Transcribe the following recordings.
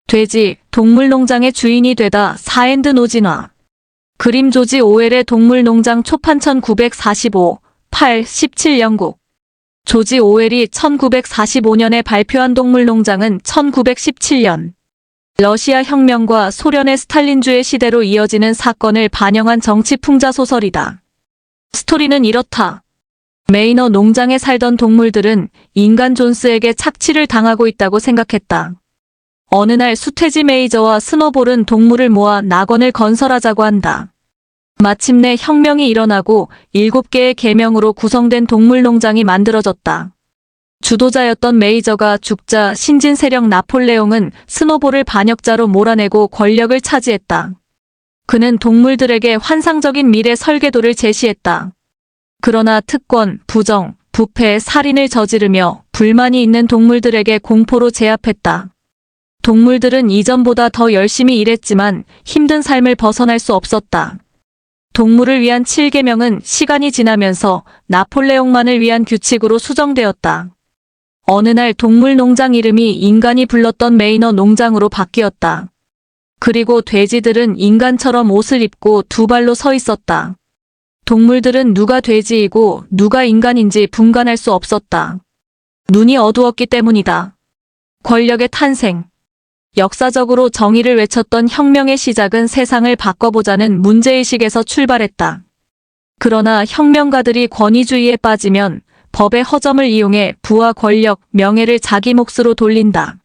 돼지, 동물농장의 주인이 되다 사엔드 노진화. 그림 조지 오웰의 동물농장 초판 1945, 8, 17 영국. 조지 오웰이 1945년에 발표한 동물농장은 1917년. 러시아 혁명과 소련의 스탈린주의 시대로 이어지는 사건을 반영한 정치 풍자 소설이다. 스토리는 이렇다. 메이너 농장에 살던 동물들은 인간 존스에게 착취를 당하고 있다고 생각했다. 어느 날 수퇴지 메이저와 스노볼은 동물을 모아 낙원을 건설하자고 한다. 마침내 혁명이 일어나고 7개의 계명으로 구성된 동물농장이 만들어졌다. 주도자였던 메이저가 죽자 신진 세력 나폴레옹은 스노볼을 반역자로 몰아내고 권력을 차지했다. 그는 동물들에게 환상적인 미래 설계도를 제시했다. 그러나 특권, 부정, 부패, 살인을 저지르며 불만이 있는 동물들에게 공포로 제압했다. 동물들은 이전보다 더 열심히 일했지만 힘든 삶을 벗어날 수 없었다. 동물을 위한 7계명은 시간이 지나면서 나폴레옹만을 위한 규칙으로 수정되었다. 어느 날 동물농장 이름이 인간이 불렀던 메이너 농장으로 바뀌었다. 그리고 돼지들은 인간처럼 옷을 입고 두 발로 서 있었다. 동물들은 누가 돼지이고 누가 인간인지 분간할 수 없었다. 눈이 어두웠기 때문이다. 권력의 탄생. 역사적으로 정의를 외쳤던 혁명의 시작은 세상을 바꿔보자는 문제의식에서 출발했다. 그러나 혁명가들이 권위주의에 빠지면 법의 허점을 이용해 부와 권력, 명예를 자기 몫으로 돌린다.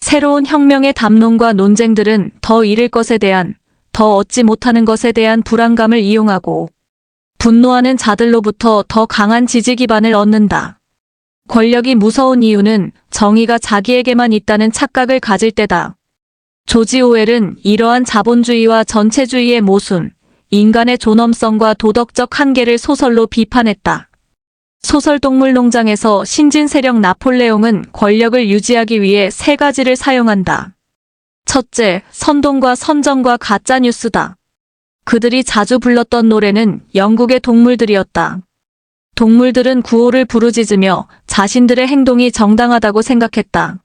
새로운 혁명의 담론과 논쟁들은 더 잃을 것에 대한, 더 얻지 못하는 것에 대한 불안감을 이용하고 분노하는 자들로부터 더 강한 지지 기반을 얻는다. 권력이 무서운 이유는 정의가 자기에게만 있다는 착각을 가질 때다. 조지 오웰은 이러한 자본주의와 전체주의의 모순, 인간의 존엄성과 도덕적 한계를 소설로 비판했다. 소설 동물농장에서 신진 세력 나폴레옹은 권력을 유지하기 위해 3가지를 사용한다. 첫째, 선동과 선정과 가짜뉴스다. 그들이 자주 불렀던 노래는 영국의 동물들이었다. 동물들은 구호를 부르짖으며 자신들의 행동이 정당하다고 생각했다.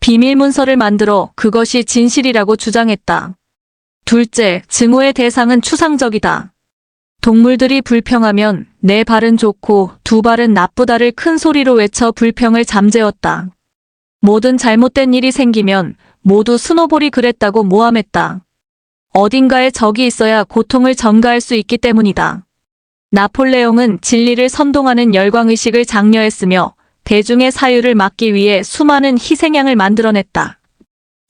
비밀 문서를 만들어 그것이 진실이라고 주장했다. 둘째, 증오의 대상은 추상적이다. 동물들이 불평하면 내 발은 좋고 두 발은 나쁘다를 큰 소리로 외쳐 불평을 잠재웠다. 모든 잘못된 일이 생기면 모두 스노볼이 그랬다고 모함했다. 어딘가에 적이 있어야 고통을 전가할 수 있기 때문이다. 나폴레옹은 진리를 선동하는 열광의식을 장려했으며 대중의 사유를 막기 위해 수많은 희생양을 만들어냈다.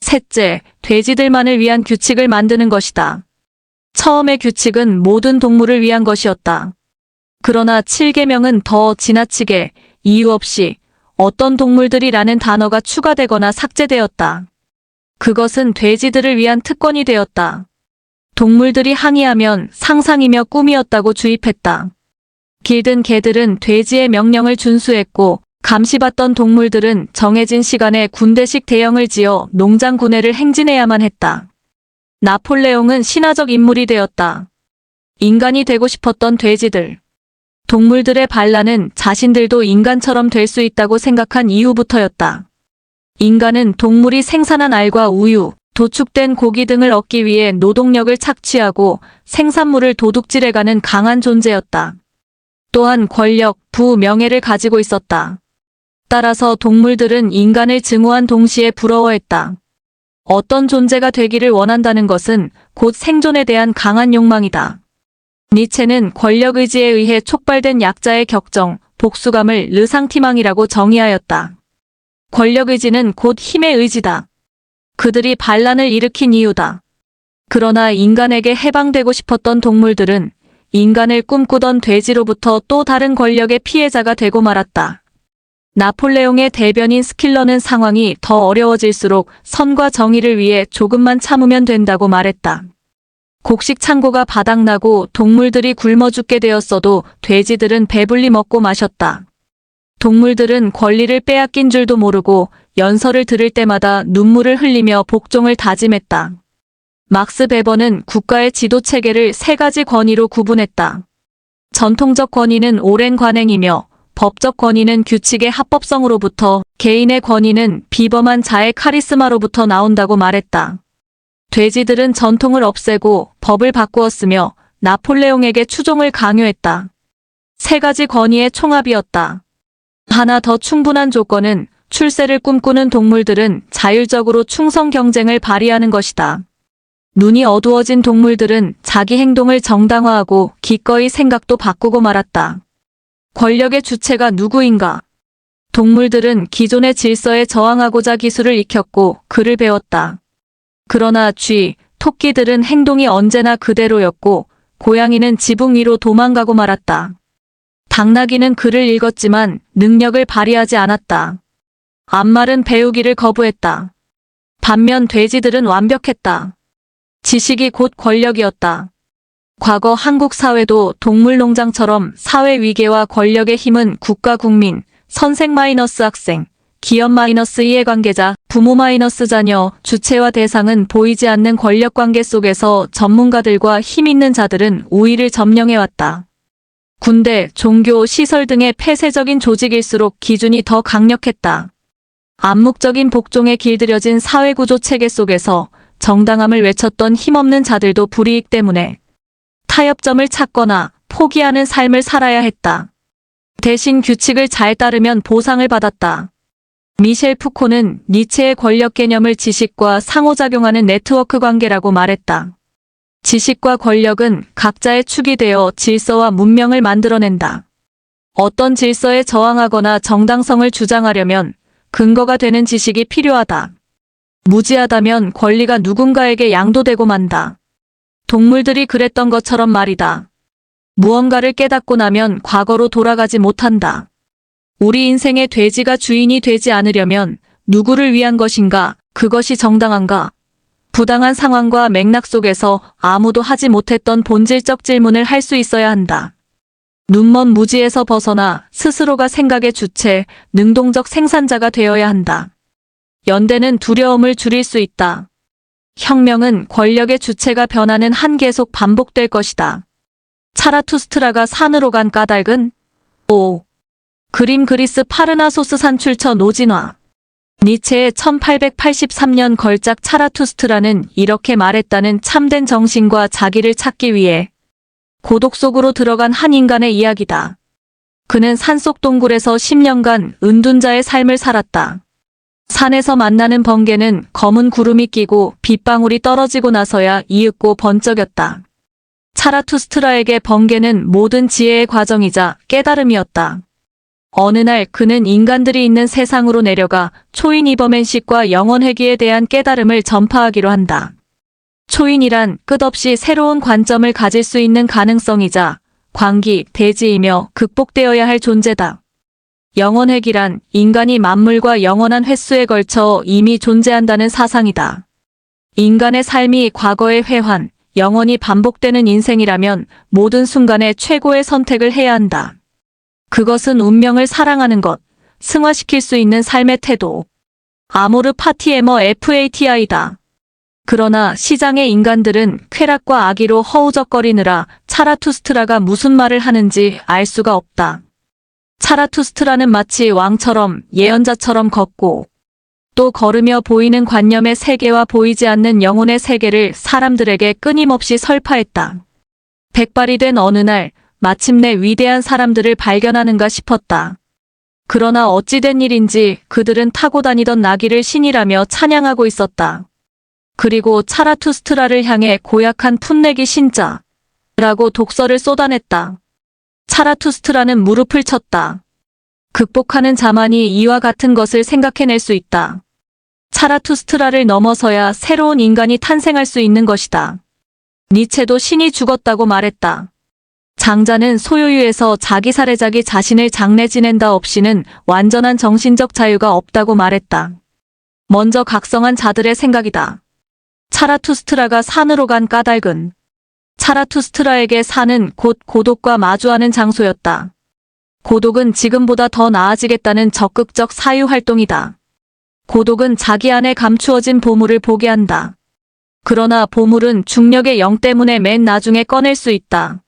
셋째, 돼지들만을 위한 규칙을 만드는 것이다. 처음의 규칙은 모든 동물을 위한 것이었다. 그러나 7계명은 더 지나치게 이유 없이 어떤 동물들이라는 단어가 추가되거나 삭제되었다. 그것은 돼지들을 위한 특권이 되었다. 동물들이 항의하면 상상이며 꿈이었다고 주입했다. 길든 개들은 돼지의 명령을 준수했고 감시받던 동물들은 정해진 시간에 군대식 대형을 지어 농장 군회를 행진해야만 했다. 나폴레옹은 신화적 인물이 되었다. 인간이 되고 싶었던 돼지들. 동물들의 반란은 자신들도 인간처럼 될 수 있다고 생각한 이후부터였다. 인간은 동물이 생산한 알과 우유, 도축된 고기 등을 얻기 위해 노동력을 착취하고 생산물을 도둑질해가는 강한 존재였다. 또한 권력, 부, 명예를 가지고 있었다. 따라서 동물들은 인간을 증오한 동시에 부러워했다. 어떤 존재가 되기를 원한다는 것은 곧 생존에 대한 강한 욕망이다. 니체는 권력 의지에 의해 촉발된 약자의 격정, 복수감을 르상티망이라고 정의하였다. 권력 의지는 곧 힘의 의지다. 그들이 반란을 일으킨 이유다. 그러나 인간에게 해방되고 싶었던 동물들은 인간을 꿈꾸던 돼지로부터 또 다른 권력의 피해자가 되고 말았다. 나폴레옹의 대변인 스킬러는 상황이 더 어려워질수록 선과 정의를 위해 조금만 참으면 된다고 말했다. 곡식 창고가 바닥나고 동물들이 굶어 죽게 되었어도 돼지들은 배불리 먹고 마셨다. 동물들은 권리를 빼앗긴 줄도 모르고 연설을 들을 때마다 눈물을 흘리며 복종을 다짐했다. 막스 베버는 국가의 지도 체계를 3가지 권위로 구분했다. 전통적 권위는 오랜 관행이며 법적 권위는 규칙의 합법성으로부터, 개인의 권위는 비범한 자의 카리스마로부터 나온다고 말했다. 돼지들은 전통을 없애고 법을 바꾸었으며 나폴레옹에게 추종을 강요했다. 세 가지 권위의 총합이었다. 하나 더 충분한 조건은 출세를 꿈꾸는 동물들은 자율적으로 충성 경쟁을 발휘하는 것이다. 눈이 어두워진 동물들은 자기 행동을 정당화하고 기꺼이 생각도 바꾸고 말았다. 권력의 주체가 누구인가? 동물들은 기존의 질서에 저항하고자 기술을 익혔고 글을 배웠다. 그러나 토끼들은 행동이 언제나 그대로였고 고양이는 지붕 위로 도망가고 말았다. 당나귀는 글을 읽었지만 능력을 발휘하지 않았다. 암말은 배우기를 거부했다. 반면 돼지들은 완벽했다. 지식이 곧 권력이었다. 과거 한국 사회도 동물농장처럼 사회 위계와 권력의 힘은 국가 국민, 선생 마이너스 학생, 기업 마이너스 이해관계자, 부모 마이너스 자녀, 주체와 대상은 보이지 않는 권력관계 속에서 전문가들과 힘있는 자들은 우위를 점령해왔다. 군대, 종교, 시설 등의 폐쇄적인 조직일수록 기준이 더 강력했다. 암묵적인 복종에 길들여진 사회구조 체계 속에서 정당함을 외쳤던 힘없는 자들도 불이익 때문에 타협점을 찾거나 포기하는 삶을 살아야 했다. 대신 규칙을 잘 따르면 보상을 받았다. 미셸 푸코는 니체의 권력 개념을 지식과 상호작용하는 네트워크 관계라고 말했다. 지식과 권력은 각자의 축이 되어 질서와 문명을 만들어낸다. 어떤 질서에 저항하거나 정당성을 주장하려면 근거가 되는 지식이 필요하다. 무지하다면 권리가 누군가에게 양도되고 만다. 동물들이 그랬던 것처럼 말이다. 무언가를 깨닫고 나면 과거로 돌아가지 못한다. 우리 인생의 돼지가 주인이 되지 않으려면 누구를 위한 것인가, 그것이 정당한가? 부당한 상황과 맥락 속에서 아무도 하지 못했던 본질적 질문을 할 수 있어야 한다. 눈먼 무지에서 벗어나 스스로가 생각의 주체, 능동적 생산자가 되어야 한다. 연대는 두려움을 줄일 수 있다. 혁명은 권력의 주체가 변하는 한 계속 반복될 것이다. 차라투스트라가 산으로 간 까닭은? 그림 그리스 파르나소스 산출처 노진화. 니체의 1883년 걸작 차라투스트라는 이렇게 말했다는 참된 정신과 자기를 찾기 위해 고독 속으로 들어간 한 인간의 이야기다. 그는 산속 동굴에서 10년간 은둔자의 삶을 살았다. 산에서 만나는 번개는 검은 구름이 끼고 빗방울이 떨어지고 나서야 이윽고 번쩍였다. 차라투스트라에게 번개는 모든 지혜의 과정이자 깨달음이었다. 어느 날 그는 인간들이 있는 세상으로 내려가 초인 이버맨식과 영원회귀에 대한 깨달음을 전파하기로 한다. 초인이란 끝없이 새로운 관점을 가질 수 있는 가능성이자 광기, 대지이며 극복되어야 할 존재다. 영원회귀란 인간이 만물과 영원한 횟수에 걸쳐 이미 존재한다는 사상이다. 인간의 삶이 과거의 회환, 영원히 반복되는 인생이라면 모든 순간에 최고의 선택을 해야 한다. 그것은 운명을 사랑하는 것, 승화시킬 수 있는 삶의 태도. 아모르 파티에머 FATI다. 그러나 시장의 인간들은 쾌락과 악의로 허우적거리느라 차라투스트라가 무슨 말을 하는지 알 수가 없다. 차라투스트라는 마치 왕처럼 예언자처럼 걷고 또 걸으며 보이는 관념의 세계와 보이지 않는 영혼의 세계를 사람들에게 끊임없이 설파했다. 백발이 된 어느 날 마침내 위대한 사람들을 발견하는가 싶었다. 그러나 어찌된 일인지 그들은 타고 다니던 나귀를 신이라며 찬양하고 있었다. 그리고 차라투스트라를 향해 고약한 풋내기 신자라고 독서를 쏟아냈다. 차라투스트라는 무릎을 쳤다. 극복하는 자만이 이와 같은 것을 생각해낼 수 있다. 차라투스트라를 넘어서야 새로운 인간이 탄생할 수 있는 것이다. 니체도 신이 죽었다고 말했다. 장자는 소유유에서 자기 사례자기 자신을 장래 지낸다 없이는 완전한 정신적 자유가 없다고 말했다. 먼저 각성한 자들의 생각이다. 차라투스트라가 산으로 간 까닭은 차라투스트라에게 산은 곧 고독과 마주하는 장소였다. 고독은 지금보다 더 나아지겠다는 적극적 사유활동이다. 고독은 자기 안에 감추어진 보물을 보게 한다. 그러나 보물은 중력의 영 때문에 맨 나중에 꺼낼 수 있다.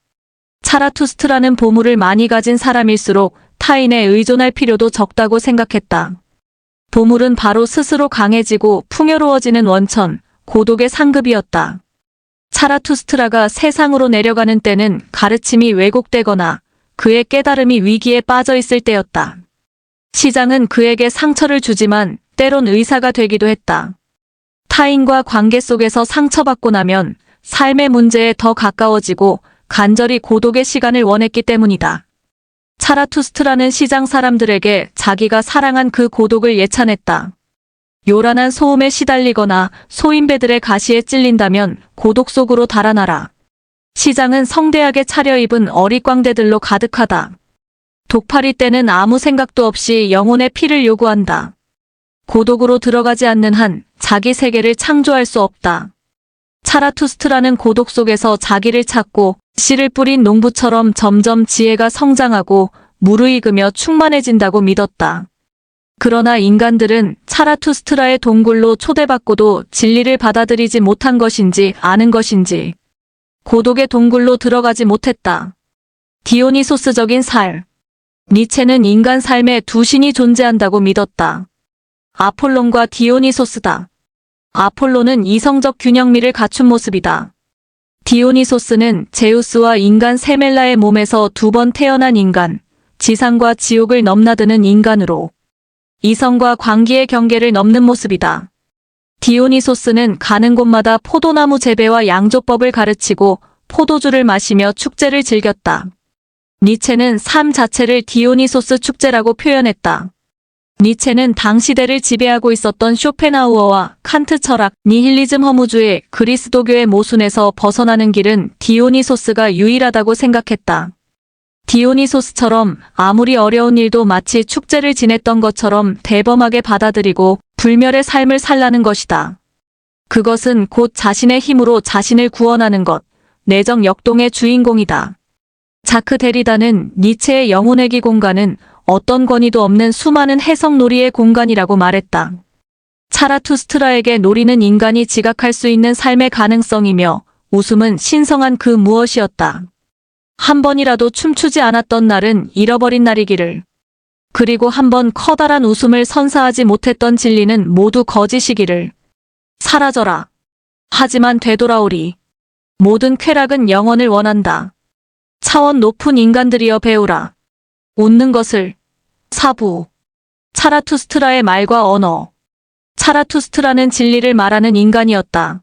차라투스트라는 보물을 많이 가진 사람일수록 타인에 의존할 필요도 적다고 생각했다. 보물은 바로 스스로 강해지고 풍요로워지는 원천, 고독의 상급이었다. 차라투스트라가 세상으로 내려가는 때는 가르침이 왜곡되거나 그의 깨달음이 위기에 빠져 있을 때였다. 시장은 그에게 상처를 주지만 때론 의사가 되기도 했다. 타인과 관계 속에서 상처받고 나면 삶의 문제에 더 가까워지고 간절히 고독의 시간을 원했기 때문이다. 차라투스트라는 시장 사람들에게 자기가 사랑한 그 고독을 예찬했다. 요란한 소음에 시달리거나 소인배들의 가시에 찔린다면 고독 속으로 달아나라. 시장은 성대하게 차려입은 어릿광대들로 가득하다. 독파리 떼는 아무 생각도 없이 영혼의 피를 요구한다. 고독으로 들어가지 않는 한 자기 세계를 창조할 수 없다. 차라투스트라는 고독 속에서 자기를 찾고 씨를 뿌린 농부처럼 점점 지혜가 성장하고 무르익으며 충만해진다고 믿었다. 그러나 인간들은 차라투스트라의 동굴로 초대받고도 진리를 받아들이지 못한 것인지 아는 것인지 고독의 동굴로 들어가지 못했다. 디오니소스적인 삶. 니체는 인간 삶에 두 신이 존재한다고 믿었다. 아폴론과 디오니소스다. 아폴로는 이성적 균형미를 갖춘 모습이다. 디오니소스는 제우스와 인간 세멜라의 몸에서 두 번 태어난 인간, 지상과 지옥을 넘나드는 인간으로 이성과 광기의 경계를 넘는 모습이다. 디오니소스는 가는 곳마다 포도나무 재배와 양조법을 가르치고 포도주를 마시며 축제를 즐겼다. 니체는 삶 자체를 디오니소스 축제라고 표현했다. 니체는 당시대를 지배하고 있었던 쇼펜하우어와 칸트 철학, 니힐리즘 허무주의, 그리스도교의 모순에서 벗어나는 길은 디오니소스가 유일하다고 생각했다. 디오니소스처럼 아무리 어려운 일도 마치 축제를 지냈던 것처럼 대범하게 받아들이고 불멸의 삶을 살라는 것이다. 그것은 곧 자신의 힘으로 자신을 구원하는 것, 내적 역동의 주인공이다. 자크 데리다는 니체의 영혼회귀 공간은 어떤 권위도 없는 수많은 해석놀이의 공간이라고 말했다. 차라투스트라에게 놀이는 인간이 지각할 수 있는 삶의 가능성이며 웃음은 신성한 그 무엇이었다. 한 번이라도 춤추지 않았던 날은 잃어버린 날이기를. 그리고 한 번 커다란 웃음을 선사하지 못했던 진리는 모두 거짓이기를. 사라져라. 하지만 되돌아오리. 모든 쾌락은 영원을 원한다. 차원 높은 인간들이여 배우라. 웃는 것을. 사부. 차라투스트라의 말과 언어. 차라투스트라는 진리를 말하는 인간이었다.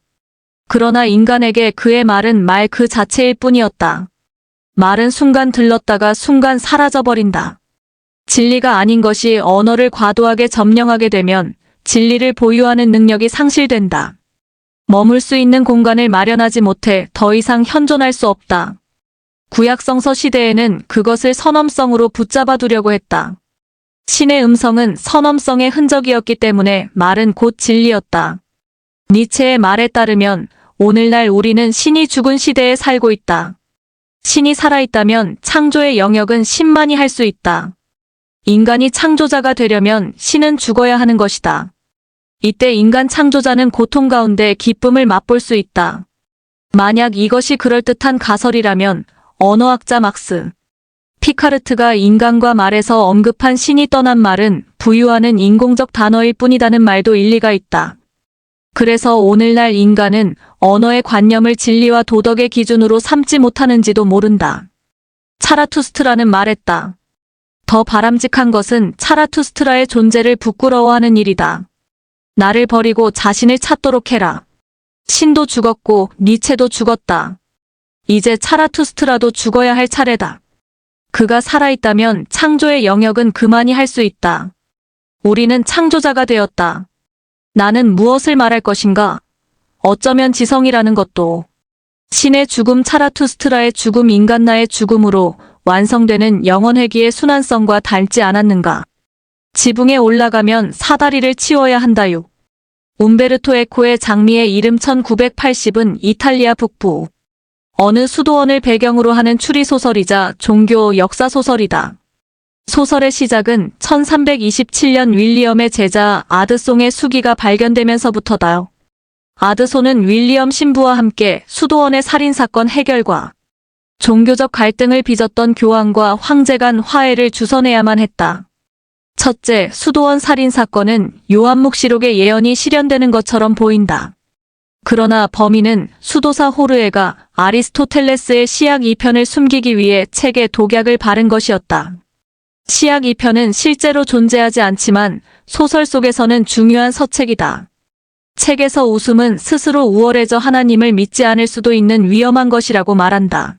그러나 인간에게 그의 말은 말 그 자체일 뿐이었다. 말은 순간 들렀다가 순간 사라져버린다. 진리가 아닌 것이 언어를 과도하게 점령하게 되면 진리를 보유하는 능력이 상실된다. 머물 수 있는 공간을 마련하지 못해 더 이상 현존할 수 없다. 구약성서 시대에는 그것을 선엄성으로 붙잡아 두려고 했다. 신의 음성은 선엄성의 흔적이었기 때문에 말은 곧 진리였다. 니체의 말에 따르면 오늘날 우리는 신이 죽은 시대에 살고 있다. 신이 살아있다면 창조의 영역은 신만이 할 수 있다. 인간이 창조자가 되려면 신은 죽어야 하는 것이다. 이때 인간 창조자는 고통 가운데 기쁨을 맛볼 수 있다. 만약 이것이 그럴듯한 가설이라면 언어학자 막스 피카르트가 인간과 말에서 언급한 신이 떠난 말은 부유하는 인공적 단어일 뿐이다는 말도 일리가 있다. 그래서 오늘날 인간은 언어의 관념을 진리와 도덕의 기준으로 삼지 못하는지도 모른다. 차라투스트라는 말했다. 더 바람직한 것은 차라투스트라의 존재를 부끄러워하는 일이다. 나를 버리고 자신을 찾도록 해라. 신도 죽었고 니체도 죽었다. 이제 차라투스트라도 죽어야 할 차례다. 그가 살아있다면 창조의 영역은 그만이 할 수 있다. 우리는 창조자가 되었다. 나는 무엇을 말할 것인가? 어쩌면 지성이라는 것도. 신의 죽음 차라투스트라의 죽음 인간나의 죽음으로 완성되는 영원회귀의 순환성과 닮지 않았는가? 지붕에 올라가면 사다리를 치워야 한다요. 움베르토 에코의 장미의 이름 1980은 이탈리아 북부. 어느 수도원을 배경으로 하는 추리소설이자 종교 역사소설이다. 소설의 시작은 1327년 윌리엄의 제자 아드송의 수기가 발견되면서부터다. 아드송은 윌리엄 신부와 함께 수도원의 살인사건 해결과 종교적 갈등을 빚었던 교황과 황제 간 화해를 주선해야만 했다. 첫째, 수도원 살인 사건은 요한묵시록의 예언이 실현되는 것처럼 보인다. 그러나 범인은 수도사 호르에가 아리스토텔레스의 시약 2편을 숨기기 위해 책에 독약을 바른 것이었다. 시약 2편은 실제로 존재하지 않지만 소설 속에서는 중요한 서책이다. 책에서 웃음은 스스로 우월해져 하나님을 믿지 않을 수도 있는 위험한 것이라고 말한다.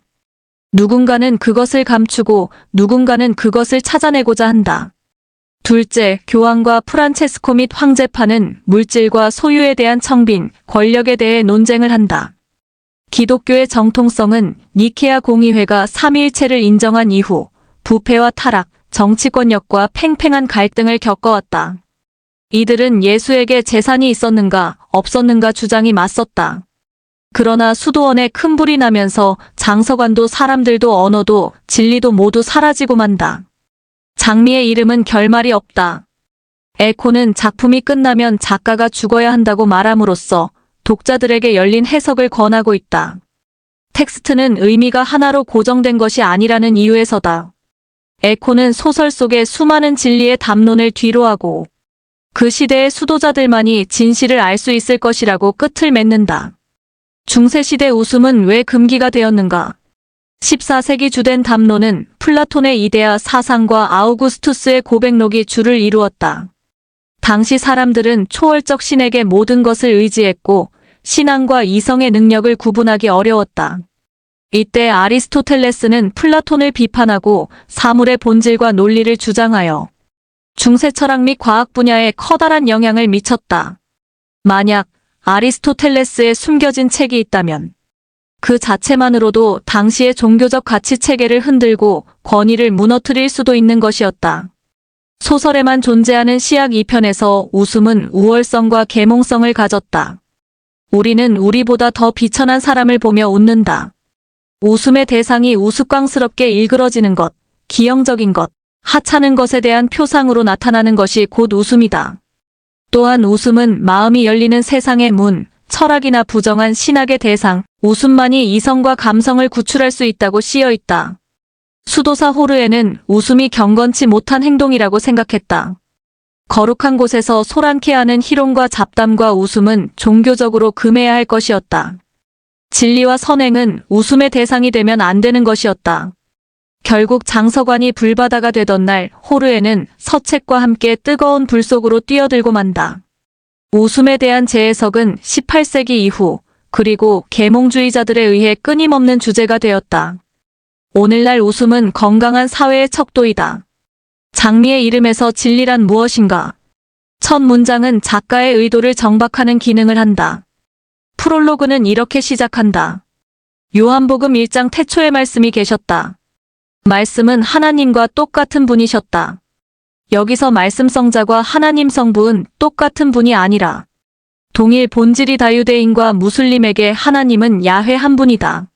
누군가는 그것을 감추고 누군가는 그것을 찾아내고자 한다. 둘째, 교황과 프란체스코 및 황제파는 물질과 소유에 대한 청빈, 권력에 대해 논쟁을 한다. 기독교의 정통성은 니케아 공의회가 삼위일체를 인정한 이후 부패와 타락, 정치권력과 팽팽한 갈등을 겪어왔다. 이들은 예수에게 재산이 있었는가 없었는가 주장이 맞섰다. 그러나 수도원에 큰 불이 나면서 장서관도 사람들도 언어도 진리도 모두 사라지고 만다. 장미의 이름은 결말이 없다. 에코는 작품이 끝나면 작가가 죽어야 한다고 말함으로써 독자들에게 열린 해석을 권하고 있다. 텍스트는 의미가 하나로 고정된 것이 아니라는 이유에서다. 에코는 소설 속의 수많은 진리의 담론을 뒤로하고 그 시대의 수도자들만이 진실을 알 수 있을 것이라고 끝을 맺는다. 중세시대 웃음은 왜 금기가 되었는가? 14세기 주된 담론은 플라톤의 이데아 사상과 아우구스투스의 고백록이 주를 이루었다. 당시 사람들은 초월적 신에게 모든 것을 의지했고 신앙과 이성의 능력을 구분하기 어려웠다. 이때 아리스토텔레스는 플라톤을 비판하고 사물의 본질과 논리를 주장하여 중세 철학 및 과학 분야에 커다란 영향을 미쳤다. 만약 아리스토텔레스의 숨겨진 책이 있다면 그 자체만으로도 당시의 종교적 가치 체계를 흔들고 권위를 무너뜨릴 수도 있는 것이었다. 소설에만 존재하는 시약 2편에서 웃음은 우월성과 계몽성을 가졌다. 우리는 우리보다 더 비천한 사람을 보며 웃는다. 웃음의 대상이 우스꽝스럽게 일그러지는 것, 기형적인 것, 하찮은 것에 대한 표상으로 나타나는 것이 곧 웃음이다. 또한 웃음은 마음이 열리는 세상의 문, 철학이나 부정한 신학의 대상, 웃음만이 이성과 감성을 구출할 수 있다고 씌어 있다. 수도사 호르에는 웃음이 경건치 못한 행동이라고 생각했다. 거룩한 곳에서 소란케 하는 희롱과 잡담과 웃음은 종교적으로 금해야 할 것이었다. 진리와 선행은 웃음의 대상이 되면 안 되는 것이었다. 결국 장서관이 불바다가 되던 날 호르에는 서책과 함께 뜨거운 불 속으로 뛰어들고 만다. 웃음에 대한 재해석은 18세기 이후 그리고 계몽주의자들에 의해 끊임없는 주제가 되었다. 오늘날 웃음은 건강한 사회의 척도이다. 장미의 이름에서 진리란 무엇인가? 첫 문장은 작가의 의도를 정박하는 기능을 한다. 프롤로그는 이렇게 시작한다. 요한복음 1장 태초에 말씀이 계셨다. 말씀은 하나님과 똑같은 분이셨다. 여기서 말씀성자과 하나님 성부는 똑같은 분이 아니라 동일 본질이 다유대인과 무슬림에게 하나님은 야훼 한 분이다.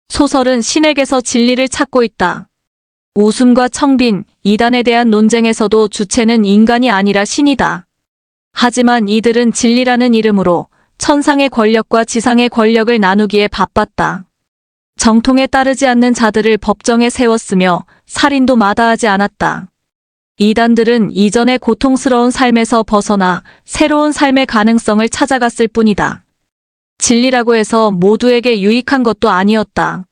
소설은 신에게서 진리를 찾고 있다. 웃음과 청빈, 이단에 대한 논쟁에서도 주체는 인간이 아니라 신이다. 하지만 이들은 진리라는 이름으로 천상의 권력과 지상의 권력을 나누기에 바빴다. 정통에 따르지 않는 자들을 법정에 세웠으며 살인도 마다하지 않았다. 이단들은 이전의 고통스러운 삶에서 벗어나 새로운 삶의 가능성을 찾아갔을 뿐이다. 진리라고 해서 모두에게 유익한 것도 아니었다.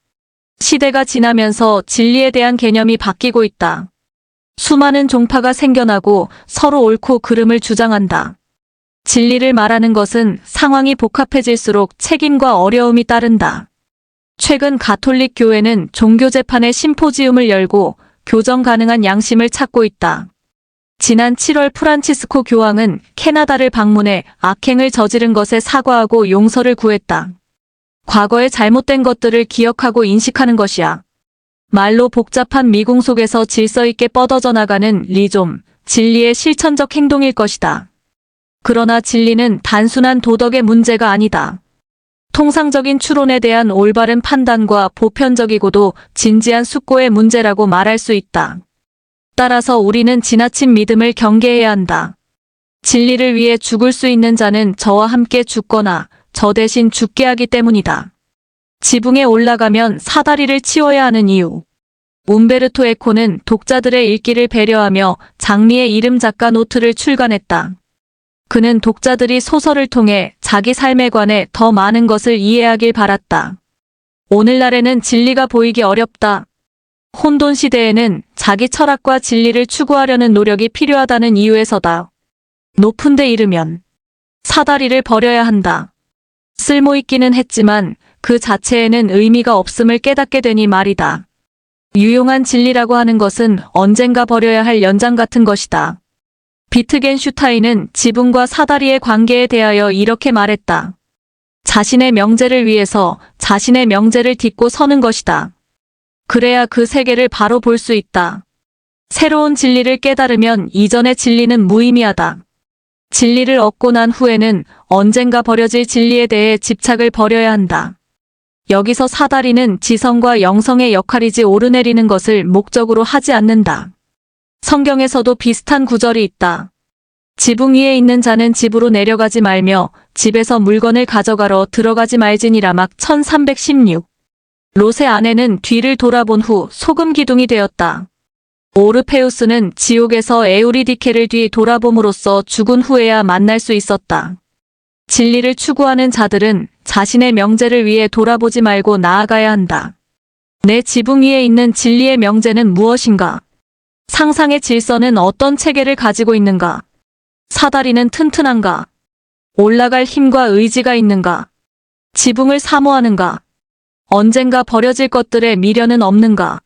시대가 지나면서 진리에 대한 개념이 바뀌고 있다. 수많은 종파가 생겨나고 서로 옳고 그름을 주장한다. 진리를 말하는 것은 상황이 복합해질수록 책임과 어려움이 따른다. 최근 가톨릭 교회는 종교재판의 심포지움을 열고 교정 가능한 양심을 찾고 있다. 지난 7월 프란치스코 교황은 캐나다를 방문해 악행을 저지른 것에 사과하고 용서를 구했다. 과거의 잘못된 것들을 기억하고 인식하는 것이야. 말로 복잡한 미궁 속에서 질서 있게 뻗어져 나가는 리좀, 진리의 실천적 행동일 것이다. 그러나 진리는 단순한 도덕의 문제가 아니다. 통상적인 추론에 대한 올바른 판단과 보편적이고도 진지한 숙고의 문제라고 말할 수 있다. 따라서 우리는 지나친 믿음을 경계해야 한다. 진리를 위해 죽을 수 있는 자는 저와 함께 죽거나 저 대신 죽게 하기 때문이다. 지붕에 올라가면 사다리를 치워야 하는 이유. 움베르토 에코는 독자들의 읽기를 배려하며 장미의 이름 작가 노트를 출간했다. 그는 독자들이 소설을 통해 자기 삶에 관해 더 많은 것을 이해하길 바랐다. 오늘날에는 진리가 보이기 어렵다. 혼돈 시대에는 자기 철학과 진리를 추구하려는 노력이 필요하다는 이유에서다. 높은 데 이르면 사다리를 버려야 한다. 쓸모있기는 했지만 그 자체에는 의미가 없음을 깨닫게 되니 말이다. 유용한 진리라고 하는 것은 언젠가 버려야 할 연장 같은 것이다. 비트겐슈타인은 지붕과 사다리의 관계에 대하여 이렇게 말했다. 자신의 명제를 위해서 자신의 명제를 딛고 서는 것이다. 그래야 그 세계를 바로 볼 수 있다. 새로운 진리를 깨달으면 이전의 진리는 무의미하다. 진리를 얻고 난 후에는 언젠가 버려질 진리에 대해 집착을 버려야 한다. 여기서 사다리는 지성과 영성의 역할이지 오르내리는 것을 목적으로 하지 않는다. 성경에서도 비슷한 구절이 있다. 지붕 위에 있는 자는 집으로 내려가지 말며 집에서 물건을 가져가러 들어가지 말지니라. 막 1316. 롯의 아내는 뒤를 돌아본 후 소금 기둥이 되었다. 오르페우스는 지옥에서 에우리디케를 뒤 돌아봄으로써 죽은 후에야 만날 수 있었다. 진리를 추구하는 자들은 자신의 명제를 위해 돌아보지 말고 나아가야 한다. 내 지붕 위에 있는 진리의 명제는 무엇인가? 상상의 질서는 어떤 체계를 가지고 있는가? 사다리는 튼튼한가? 올라갈 힘과 의지가 있는가? 지붕을 사모하는가? 언젠가 버려질 것들의 미련은 없는가?